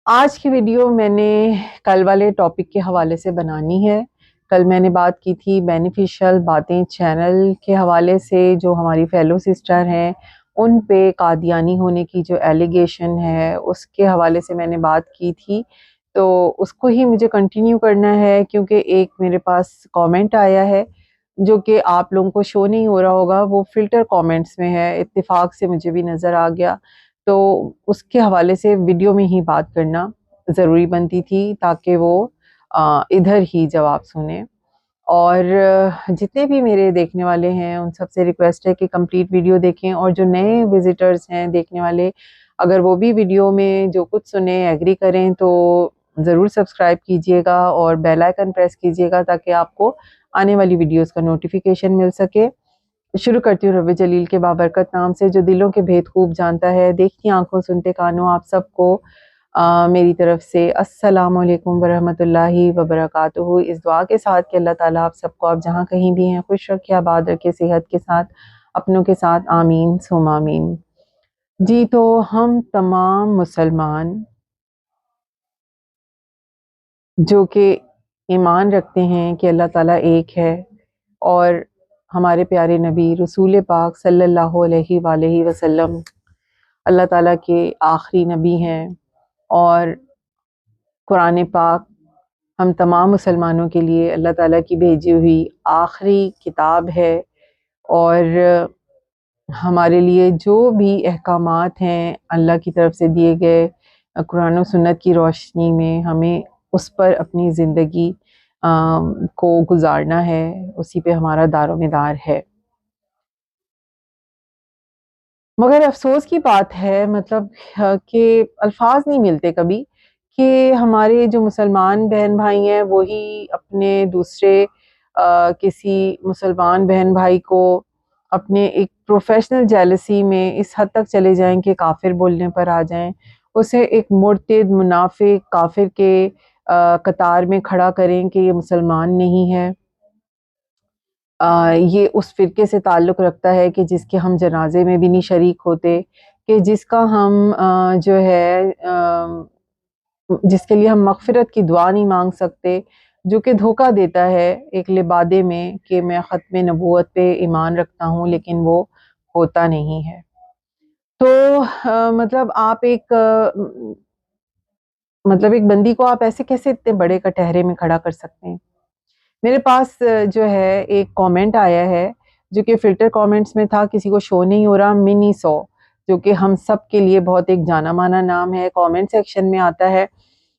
آج کی ویڈیو میں نے کل والے ٹاپک کے حوالے سے بنانی ہے۔ کل میں نے بات کی تھی بینیفیشل باتیں چینل کے حوالے سے، جو ہماری فیلو سسٹر ہیں ان پہ قادیانی ہونے کی جو ایلیگیشن ہے اس کے حوالے سے میں نے بات کی تھی، تو اس کو ہی مجھے کنٹینیو کرنا ہے، کیونکہ ایک میرے پاس کامنٹ آیا ہے جو کہ آپ لوگوں کو شو نہیں ہو رہا ہوگا، وہ فلٹر کامنٹس میں ہے، اتفاق سے مجھے بھی نظر آ گیا، تو اس کے حوالے سے ویڈیو میں ہی بات کرنا ضروری بنتی تھی تاکہ وہ ادھر ہی جواب سنیں۔ اور جتنے بھی میرے دیکھنے والے ہیں ان سب سے ریکویسٹ ہے کہ کمپلیٹ ویڈیو دیکھیں، اور جو نئے وزٹرز ہیں دیکھنے والے، اگر وہ بھی ویڈیو میں جو کچھ سنیں ایگری کریں تو ضرور سبسکرائب کیجئے گا اور بیل آئیکن پریس کیجئے گا تاکہ آپ کو آنے والی ویڈیوز کا نوٹیفیکیشن مل سکے۔ شروع کرتی ہوں رب جلیل کے بابرکت نام سے جو دلوں کے بھید خوب جانتا ہے۔ دیکھتی آنکھوں سنتے کانوں آپ سب کو میری طرف سے السلام علیکم ورحمۃ اللہ وبرکاتہ، اس دعا کے ساتھ کہ اللہ تعالیٰ آپ سب کو، آپ جہاں کہیں بھی ہیں، خوش رکھے، آباد رکھے، صحت کے ساتھ، اپنوں کے ساتھ، آمین ثم آمین۔ جی تو ہم تمام مسلمان جو کہ ایمان رکھتے ہیں کہ اللہ تعالیٰ ایک ہے اور ہمارے پیارے نبی رسول پاک صلی اللہ علیہ وآلہ وسلم اللہ تعالیٰ کے آخری نبی ہیں، اور قرآن پاک ہم تمام مسلمانوں کے لیے اللہ تعالیٰ کی بھیجی ہوئی آخری کتاب ہے، اور ہمارے لیے جو بھی احکامات ہیں اللہ کی طرف سے دیے گئے قرآن و سنت کی روشنی میں، ہمیں اس پر اپنی زندگی کو گزارنا ہے، اسی پہ ہمارا دار و مدار ہے۔ مگر افسوس کی بات ہے، مطلب کہ الفاظ نہیں ملتے کبھی کہ ہمارے جو مسلمان بہن بھائی ہیں وہی اپنے دوسرے کسی مسلمان بہن بھائی کو اپنے ایک پروفیشنل جیلسی میں اس حد تک چلے جائیں کہ کافر بولنے پر آ جائیں، اسے ایک مرتد منافق کافر کے قطار میں کھڑا کریں کہ یہ مسلمان نہیں ہے۔ یہ اس فرقے سے تعلق رکھتا ہے کہ جس کے ہم جنازے میں بھی نہیں شریک ہوتے، کہ جس کا ہم جو ہے جس کے لیے ہم مغفرت کی دعا نہیں مانگ سکتے، جو کہ دھوکہ دیتا ہے ایک لبادے میں کہ میں ختم نبوت پہ ایمان رکھتا ہوں لیکن وہ ہوتا نہیں ہے۔ تو مطلب آپ مطلب ایک بندی کو آپ ایسے کیسے اتنے بڑے کٹہرے میں کھڑا کر سکتے ہیں؟ میرے پاس جو ہے ایک کامنٹ آیا ہے جو کہ فلٹر کامنٹس میں تھا، کسی کو شو نہیں ہو رہا، منی سو، جو کہ ہم سب کے لیے بہت ایک جانا مانا نام ہے، کامنٹ سیکشن میں آتا ہے۔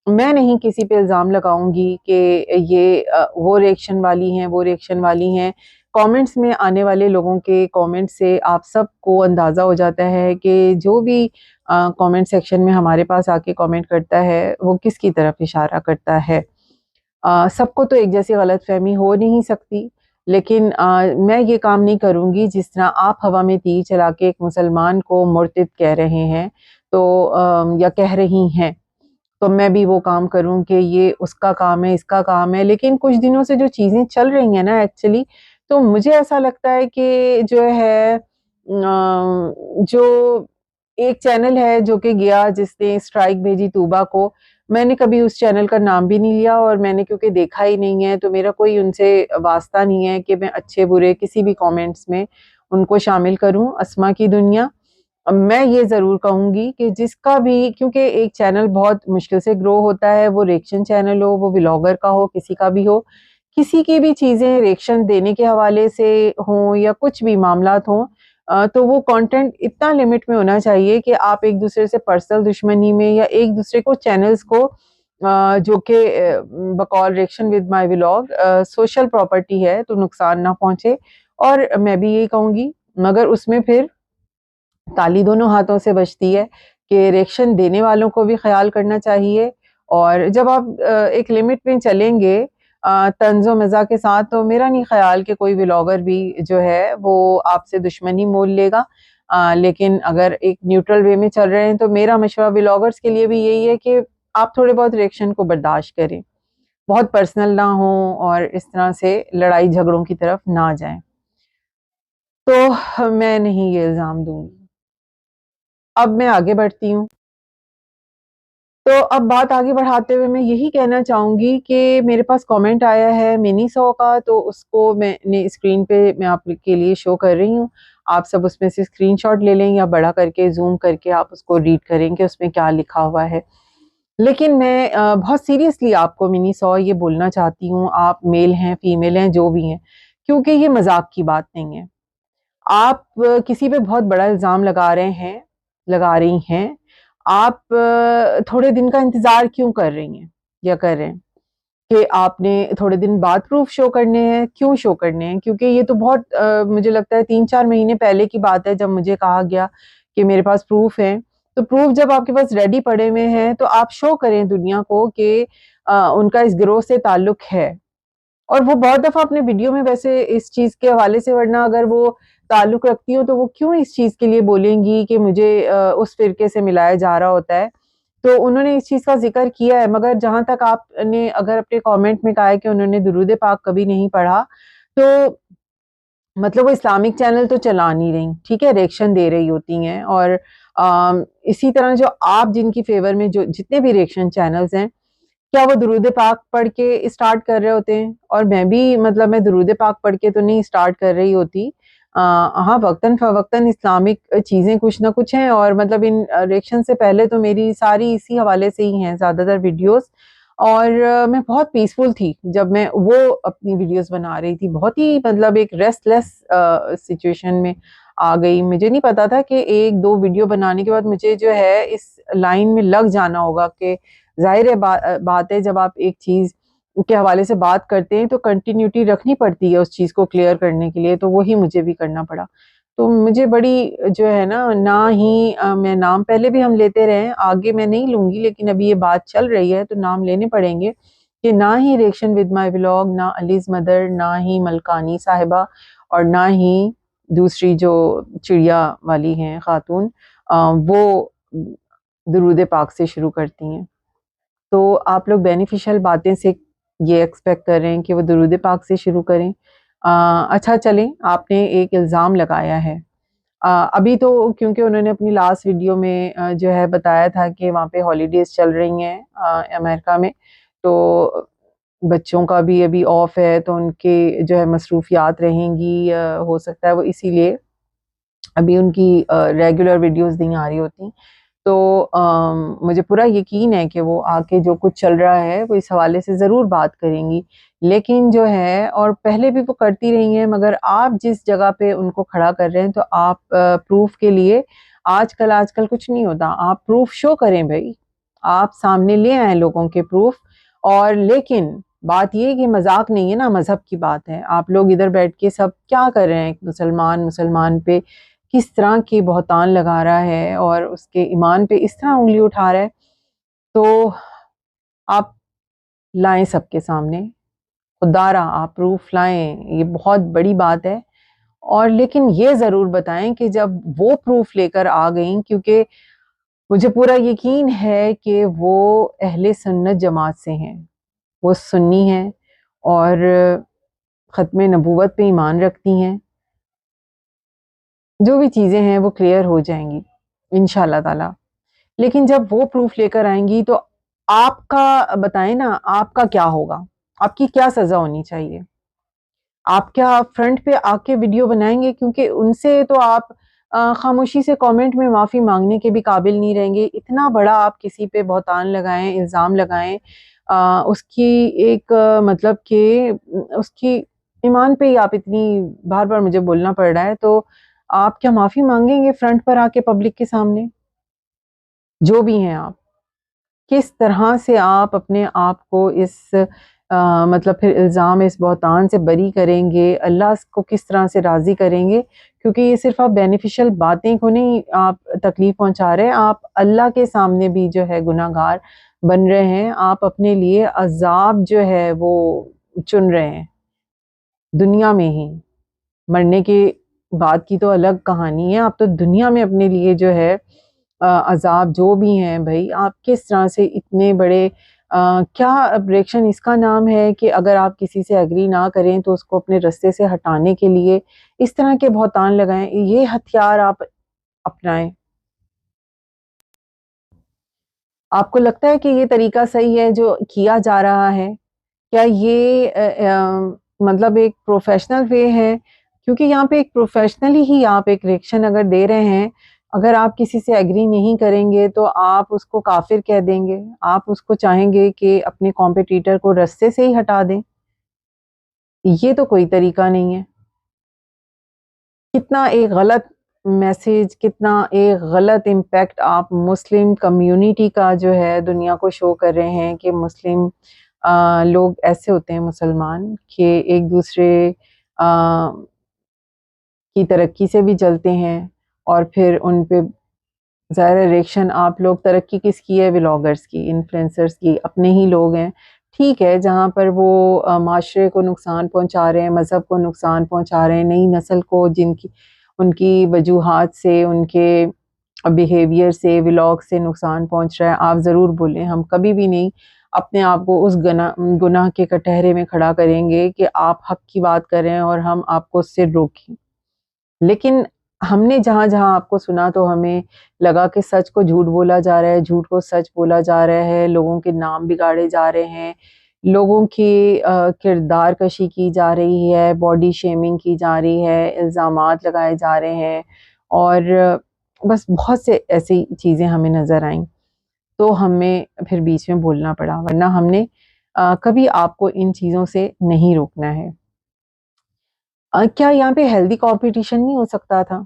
میں نہیں کسی پہ الزام لگاؤں گی کہ یہ وہ ریئیکشن والی ہیں، وہ ریئیکشن والی ہیں۔ کامنٹس میں آنے والے لوگوں کے کامنٹ سے آپ سب کو اندازہ ہو جاتا ہے کہ جو بھی کامنٹ سیکشن میں ہمارے پاس آ کے کامنٹ کرتا ہے وہ کس کی طرف اشارہ کرتا ہے۔ سب کو تو ایک جیسی غلط فہمی ہو نہیں سکتی، لیکن میں یہ کام نہیں کروں گی جس طرح آپ ہوا میں تیر چلا کے ایک مسلمان کو مرتد کہہ رہے ہیں تو یا کہہ رہی ہیں، تو میں بھی وہ کام کروں کہ یہ اس کا کام ہے، اس کا کام ہے۔ لیکن کچھ دنوں سے جو چیزیں چل رہی ہیں نا ایکچولی، تو مجھے ایسا لگتا ہے کہ جو ہے جو ایک چینل ہے جو کہ گیا جس نے اسٹرائک بھیجی طوبہ کو، میں نے کبھی اس چینل کا نام بھی نہیں لیا، اور میں نے کیونکہ دیکھا ہی نہیں ہے تو میرا کوئی ان سے واسطہ نہیں ہے کہ میں اچھے برے کسی بھی کامنٹس میں ان کو شامل کروں۔ اسما کی دنیا، میں یہ ضرور کہوں گی کہ جس کا بھی، کیونکہ ایک چینل بہت مشکل سے گرو ہوتا ہے، وہ ریئیکشن چینل ہو، وہ ولاگر کا ہو، کسی کا بھی ہو، کسی کی بھی چیزیں ریئیکشن دینے کے حوالے سے ہوں یا کچھ بھی معاملات ہوں، تو وہ کانٹینٹ اتنا لمٹ میں ہونا چاہیے کہ آپ ایک دوسرے سے پرسنل دشمنی میں یا ایک دوسرے کو چینلز کو جو کہ بقول reaction with my vlog social property ہے تو نقصان نہ پہنچے۔ اور میں بھی یہی کہوں گی، مگر اس میں پھر تالی دونوں ہاتھوں سے بجتی ہے کہ ریئیکشن دینے والوں کو بھی خیال کرنا چاہیے، اور جب آپ ایک لمٹ میں چلیں گے طنز و مزاح کے ساتھ، تو میرا نہیں خیال کہ کوئی ولاگر بھی جو ہے وہ آپ سے دشمنی مول لے گا۔ لیکن اگر ایک نیوٹرل وے میں چل رہے ہیں تو میرا مشورہ ولاگرز کے لیے بھی یہی ہے کہ آپ تھوڑے بہت ریئیکشن کو برداشت کریں، بہت پرسنل نہ ہوں اور اس طرح سے لڑائی جھگڑوں کی طرف نہ جائیں۔ تو میں نہیں یہ الزام دوں گی۔ اب میں آگے بڑھتی ہوں۔ تو اب بات آگے بڑھاتے ہوئے میں یہی کہنا چاہوں گی کہ میرے پاس کامنٹ آیا ہے منی سو کا، تو اس کو میں نے اسکرین پہ میں آپ کے لیے شو کر رہی ہوں. آپ سب اس میں سے اسکرین شاٹ لے لیں یا بڑا کر کے زوم کر کے آپ اس کو ریڈ کریں کہ اس میں کیا لکھا ہوا ہے. لیکن میں بہت سیریسلی آپ کو منی سو یہ بولنا چاہتی ہوں، آپ میل ہیں فیمیل ہیں جو بھی ہیں، کیونکہ یہ مذاق کی بات نہیں ہے. آپ کسی پہ بہت بڑا الزام لگا رہے ہیں، لگا رہی ہیں، آپ تھوڑے دن کا انتظار کیوں کر رہی ہیں یا کر رہے ہیں کہ آپ نے تھوڑے دن بعد پروف شو کرنے ہیں؟ کیوں شو کرنے ہیں؟ کیونکہ یہ تو بہت مجھے لگتا ہے 3-4 مہینے پہلے کی بات ہے جب مجھے کہا گیا کہ میرے پاس پروف ہے. تو پروف جب آپ کے پاس ریڈی پڑے ہوئے ہیں تو آپ شو کریں دنیا کو کہ ان کا اس گروہ سے تعلق ہے. اور وہ بہت دفعہ اپنے ویڈیو میں ویسے اس چیز کے حوالے سے، ورنہ اگر وہ تعلق رکھتی ہوں تو وہ کیوں اس چیز کے لیے بولیں گی کہ مجھے اس فرقے سے ملایا جا رہا ہوتا ہے. تو انہوں نے اس چیز کا ذکر کیا ہے، مگر جہاں تک آپ نے اگر اپنے کامنٹ میں کہا ہے کہ انہوں نے درود پاک کبھی نہیں پڑھا، تو مطلب وہ اسلامک چینل تو چلا نہیں رہی، ٹھیک ہے، ریئیکشن دے رہی ہوتی ہیں. اور اسی طرح جو آپ جن کی فیور میں جو جتنے بھی ریئیکشن چینلز ہیں، کیا وہ درود پاک پڑھ کے اسٹارٹ کر رہے ہوتے ہیں؟ اور میں بھی مطلب میں درود پاک پڑھ کے تو نہیں اسٹارٹ کر رہی ہوتی. ہاں، وقتاً فوقتاً اسلامک چیزیں کچھ نہ کچھ ہیں، اور مطلب ان ریئیکشن سے پہلے تو میری ساری اسی حوالے سے ہی ہیں زیادہ تر ویڈیوز. اور میں بہت پیسفل تھی جب میں وہ اپنی ویڈیوز بنا رہی تھی، بہت ہی مطلب ایک ریسٹ لیس سچویشن میں آ گئی. مجھے نہیں پتا تھا کہ 1-2 ویڈیو بنانے کے بعد مجھے جو ہے اس لائن میں لگ جانا ہوگا کہ ظاہر ہے بات ہے جب آپ ایک چیز کے حوالے سے بات کرتے ہیں تو کنٹینیوٹی رکھنی پڑتی ہے اس چیز کو کلیئر کرنے کے لیے، تو وہی مجھے بھی کرنا پڑا. تو مجھے بڑی جو ہے نا، نہ ہی میں نام پہلے بھی ہم لیتے رہے ہیں، آگے میں نہیں لوں گی، لیکن ابھی یہ بات چل رہی ہے تو نام لینے پڑیں گے کہ نہ ہی ریئیکشن ود مائی ولاگ، نہ علیز مدر، نہ ہی ملکانی صاحبہ، اور نہ ہی دوسری جو چڑیا والی ہیں خاتون، وہ درود پاک سے شروع کرتی ہیں. تو آپ لوگ بینیفیشل باتیں سے یہ ایکسپیکٹ کر رہے ہیں کہ وہ درود پاک سے شروع کریں. اچھا چلیں، آپ نے ایک الزام لگایا ہے. ابھی تو کیونکہ انہوں نے اپنی لاسٹ ویڈیو میں جو ہے بتایا تھا کہ وہاں پہ ہالیڈیز چل رہی ہیں امریکہ میں، تو بچوں کا بھی ابھی آف ہے تو ان کے جو ہے مصروفیات رہیں گی، ہو سکتا ہے وہ اسی لیے ابھی ان کی ریگولر ویڈیوز نہیں آ رہی ہوتی. تو مجھے پورا یقین ہے کہ وہ آ کے جو کچھ چل رہا ہے وہ اس حوالے سے ضرور بات کریں گی. لیکن جو ہے، اور پہلے بھی وہ کرتی رہی ہیں، مگر آپ جس جگہ پہ ان کو کھڑا کر رہے ہیں تو آپ پروف کے لیے آج کل کچھ نہیں ہوتا، آپ پروف شو کریں بھائی، آپ سامنے لے آئیں لوگوں کے پروف. اور لیکن بات یہ کہ مذاق نہیں ہے نا، مذہب کی بات ہے. آپ لوگ ادھر بیٹھ کے سب کیا کر رہے ہیں؟ مسلمان پہ کس طرح کی بہتان لگا رہا ہے اور اس کے ایمان پہ اس طرح انگلی اٹھا رہا ہے. تو آپ لائیں سب کے سامنے، خدا را آپ پروف لائیں، یہ بہت بڑی بات ہے. اور لیکن یہ ضرور بتائیں کہ جب وہ پروف لے کر آ گئیں، کیونکہ مجھے پورا یقین ہے کہ وہ اہل سنت جماعت سے ہیں، وہ سنی ہیں اور ختم نبوت پہ ایمان رکھتی ہیں، جو بھی چیزیں ہیں وہ کلیئر ہو جائیں گی انشاءاللہ تعالی. لیکن جب وہ پروف لے کر آئیں گی تو آپ کا بتائیں نا، آپ کا کیا ہوگا؟ آپ کی کیا سزا ہونی چاہیے؟ آپ کیا فرنٹ پہ آ کے ویڈیو بنائیں گے؟ کیونکہ ان سے تو آپ خاموشی سے کامنٹ میں معافی مانگنے کے بھی قابل نہیں رہیں گے. اتنا بڑا آپ کسی پہ بہتان لگائیں، الزام لگائیں، اس کی ایک مطلب کہ اس کی ایمان پہ ہی آپ اتنی بار بار مجھے بولنا پڑ رہا ہے، تو آپ کیا معافی مانگیں گے فرنٹ پر آ کے پبلک کے سامنے؟ جو بھی ہیں آپ، کس طرح سے آپ اپنے آپ کو اس مطلب پھر الزام، اس بہتان سے بری کریں گے؟ اللہ کو کس طرح سے راضی کریں گے؟ کیونکہ یہ صرف آپ بینیفیشل باتیں کو نہیں آپ تکلیف پہنچا رہے، آپ اللہ کے سامنے بھی جو ہے گناہ گار بن رہے ہیں. آپ اپنے لیے عذاب جو ہے وہ چن رہے ہیں دنیا میں ہی. مرنے کے بعد کی تو الگ کہانی ہے، آپ تو دنیا میں اپنے لیے جو ہے عذاب جو بھی ہیں بھائی. آپ کس طرح سے اتنے بڑے کیا ابریکشن اس کا نام ہے کہ اگر آپ کسی سے ایگری نہ کریں تو اس کو اپنے رستے سے ہٹانے کے لیے اس طرح کے بہتان لگائیں، یہ ہتھیار آپ اپنائیں. آپ کو لگتا ہے کہ یہ طریقہ صحیح ہے جو کیا جا رہا ہے؟ کیا یہ مطلب ایک پروفیشنل وے ہے؟ کیونکہ یہاں پہ ایک پروفیشنلی ہی آپ ایک ریئیکشن اگر دے رہے ہیں، اگر آپ کسی سے ایگری نہیں کریں گے تو آپ اس کو کافر کہہ دیں گے، آپ اس کو چاہیں گے کہ اپنے کمپیٹیٹر کو رستے سے ہی ہٹا دیں. یہ تو کوئی طریقہ نہیں ہے. کتنا ایک غلط میسج، کتنا ایک غلط امپیکٹ آپ مسلم کمیونٹی کا جو ہے دنیا کو شو کر رہے ہیں کہ مسلم لوگ ایسے ہوتے ہیں مسلمان کہ ایک دوسرے کی ترقی سے بھی جلتے ہیں، اور پھر ان پہ ظاہر ریئیکشن. آپ لوگ ترقی کس کی ہے؟ ولاگرز کی، انفلوئنسرز کی، اپنے ہی لوگ ہیں. ٹھیک ہے، جہاں پر وہ معاشرے کو نقصان پہنچا رہے ہیں، مذہب کو نقصان پہنچا رہے ہیں، نئی نسل کو جن کی ان کی وجوہات سے، ان کے بیہیویئر سے، ولاگ سے نقصان پہنچ رہا ہے، آپ ضرور بولیں. ہم کبھی بھی نہیں اپنے آپ کو اس گناہ کے کٹہرے میں کھڑا کریں گے کہ آپ حق کی بات کریں اور ہم آپ کو اس سے روکیں. لیکن ہم نے جہاں جہاں آپ کو سنا تو ہمیں لگا کہ سچ کو جھوٹ بولا جا رہا ہے، جھوٹ کو سچ بولا جا رہا ہے، لوگوں کے نام بگاڑے جا رہے ہیں، لوگوں کی کردار کشی کی جا رہی ہے، باڈی شیمنگ کی جا رہی ہے، الزامات لگائے جا رہے ہیں، اور بس بہت سے ایسی چیزیں ہمیں نظر آئیں تو ہمیں پھر بیچ میں بولنا پڑا، ورنہ ہم نے کبھی آپ کو ان چیزوں سے نہیں روکنا ہے. کیا یہاں پہ ہیلدی کمپٹیشن نہیں ہو سکتا تھا؟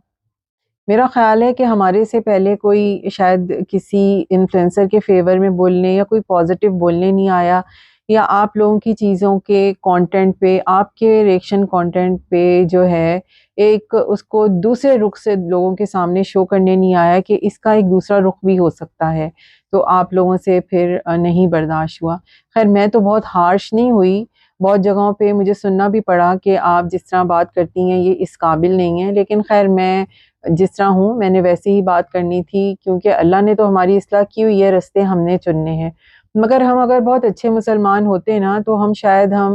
میرا خیال ہے کہ ہمارے سے پہلے کوئی شاید کسی انفلوئنسر کے فیور میں بولنے یا کوئی پازیٹیو بولنے نہیں آیا، یا آپ لوگوں کی چیزوں کے کانٹینٹ پہ، آپ کے ریئیکشن کانٹینٹ پہ جو ہے ایک اس کو دوسرے رخ سے لوگوں کے سامنے شو کرنے نہیں آیا کہ اس کا ایک دوسرا رخ بھی ہو سکتا ہے. تو آپ لوگوں سے پھر نہیں برداشت ہوا. خیر میں تو بہت ہارش نہیں ہوئی، بہت جگہوں پہ مجھے سننا بھی پڑا کہ آپ جس طرح بات کرتی ہیں یہ اس قابل نہیں ہے، لیکن خیر میں جس طرح ہوں میں نے ویسے ہی بات کرنی تھی، کیونکہ اللہ نے تو ہماری اصلاح کی ہوئی ہے، رستے ہم نے چننے ہیں. مگر ہم اگر بہت اچھے مسلمان ہوتے نا تو ہم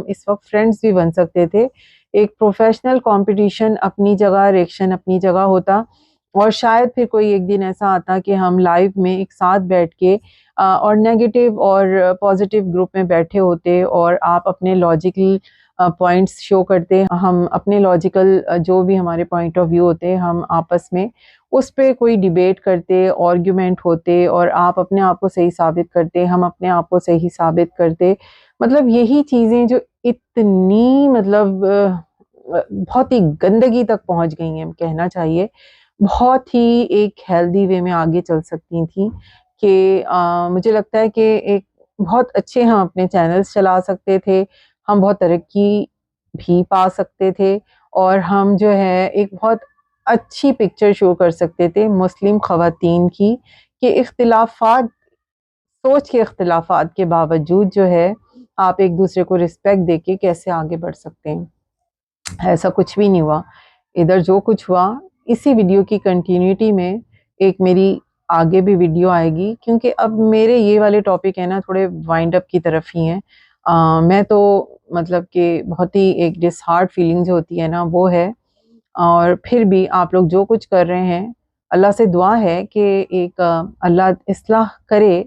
اس وقت فرینڈز بھی بن سکتے تھے. ایک پروفیشنل کمپٹیشن اپنی جگہ، ریئیکشن اپنی جگہ ہوتا، اور شاید پھر کوئی ایک دن ایسا آتا کہ ہم لائیو میں ایک ساتھ بیٹھ کے اور نیگیٹو اور پازیٹیو گروپ میں بیٹھے ہوتے، اور آپ اپنے لاجیکل پوائنٹس شو کرتے، ہم اپنے لاجیکل جو بھی ہمارے پوائنٹ آف ویو ہوتے ہم آپس میں اس پہ کوئی ڈیبیٹ کرتے، آرگیومنٹ ہوتے، اور آپ اپنے آپ کو صحیح ثابت کرتے، ہم اپنے آپ کو صحیح ثابت کرتے. مطلب یہی چیزیں جو اتنی مطلب بہت ہی گندگی تک پہنچ گئی ہیں، کہنا چاہیے بہت ہی ایک ہیلدی وے میں آگے چل سکتی تھیں. کہ مجھے لگتا ہے کہ ایک بہت اچھے ہم اپنے چینلز چلا سکتے تھے، ہم بہت ترقی بھی پا سکتے تھے، اور ہم جو ہے ایک بہت اچھی پکچر شو کر سکتے تھے مسلم خواتین کی، کہ اختلافات، سوچ کے اختلافات کے باوجود جو ہے آپ ایک دوسرے کو رسپیکٹ دے کے کیسے آگے بڑھ سکتے ہیں. ایسا کچھ بھی نہیں ہوا. ادھر جو کچھ ہوا اسی ویڈیو کی کنٹینیوٹی میں ایک میری آگے بھی ویڈیو آئے گی، کیونکہ اب میرے یہ والے ٹاپک ہیں نا تھوڑے وائنڈ اپ کی طرف ہی ہیں. میں تو مطلب کہ بہت ہی ایک ڈس ہارٹ فیلنگ جو ہوتی ہے نا وہ ہے، اور پھر بھی آپ لوگ جو کچھ کر رہے ہیں اللہ سے دعا ہے کہ ایک اللہ اصلاح کرے،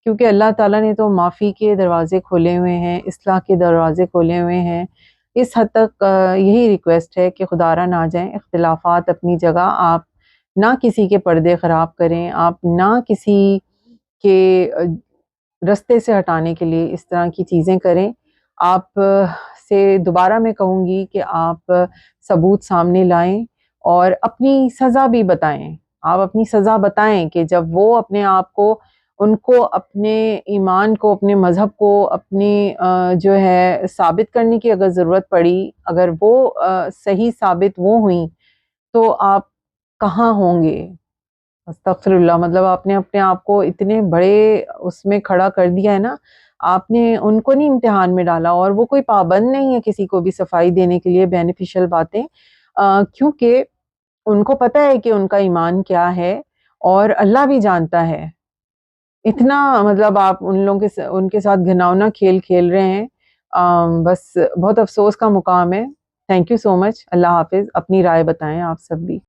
کیونکہ اللہ تعالیٰ نے تو معافی کے دروازے کھولے ہوئے ہیں، اصلاح کے دروازے کھولے ہوئے ہیں. اس حد تک یہی ریکویسٹ ہے کہ خدا را نہ جائیں، اختلافات اپنی جگہ، آپ نہ کسی کے پردے خراب کریں، آپ نہ کسی کے رستے سے ہٹانے کے لیے اس طرح کی چیزیں کریں. آپ سے دوبارہ میں کہوں گی کہ آپ ثبوت سامنے لائیں اور اپنی سزا بھی بتائیں. آپ اپنی سزا بتائیں کہ جب وہ اپنے آپ کو، ان کو اپنے ایمان کو، اپنے مذہب کو، اپنی جو ہے ثابت کرنے کی اگر ضرورت پڑی، اگر وہ صحیح ثابت وہ ہوئیں تو آپ کہاں ہوں گے؟ استغفر اللہ. مطلب آپ نے اپنے آپ کو اتنے بڑے اس میں کھڑا کر دیا ہے نا، آپ نے ان کو نہیں امتحان میں ڈالا، اور وہ کوئی پابند نہیں ہے کسی کو بھی صفائی دینے کے لیے بینیفیشل باتیں، کیونکہ ان کو پتہ ہے کہ ان کا ایمان کیا ہے، اور اللہ بھی جانتا ہے. اتنا مطلب آپ ان کے ساتھ گھناؤنا کھیل کھیل رہے ہیں. بس بہت افسوس کا مقام ہے. تھینک یو سو مچ. اللہ حافظ. اپنی رائے بتائیں آپ سب بھی.